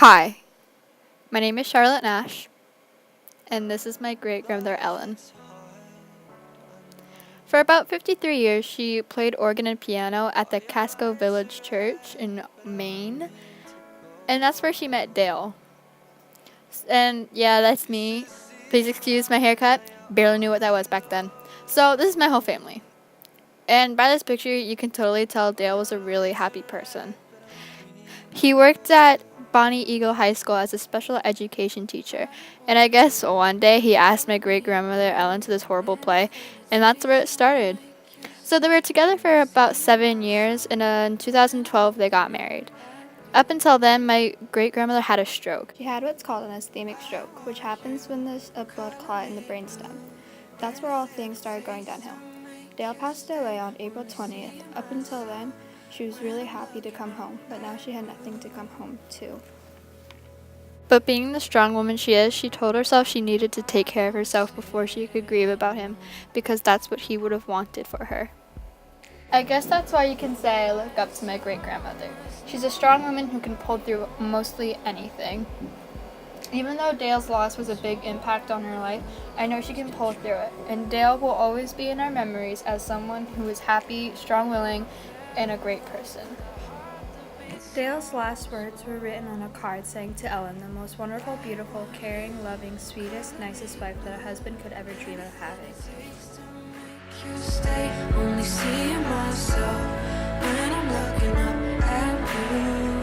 Hi, my name is Charlotte Nash, and this is my great grandmother Ellen. For about 53 years, she played organ and piano at the Casco Village Church in Maine, and that's where she met Dale. And yeah, that's me. Please excuse my haircut. Barely knew what that was back then. So, this is my whole family. And by this picture, you can totally tell Dale was a really happy person. He worked at Bonnie Eagle High School as a special education teacher, and I guess one day he asked my great grandmother Ellen to this horrible play, and that's where it started. So they were together for about 7 years, and in 2012 they got married. Up until then, my great grandmother had a stroke. She had what's called an ischemic stroke, which happens when there's a blood clot in the brainstem. That's where all things started going downhill. Dale passed away on April 20th. Up until then, she was really happy to come home, but now she had nothing to come home to. But being the strong woman she is, she told herself she needed to take care of herself before she could grieve about him, because that's what he would have wanted for her. I guess that's why you can say I look up to my great grandmother. She's a strong woman who can pull through mostly anything. Even though Dale's loss was a big impact on her life, I know she can pull through it, and Dale will always be in our memories as someone who is happy, strong-willing, and a great person. Dale's last words were written on a card saying to Ellen, the most wonderful, beautiful, caring, loving, sweetest, nicest wife that a husband could ever dream of having. You stay, only seeing myself when I'm looking up at you.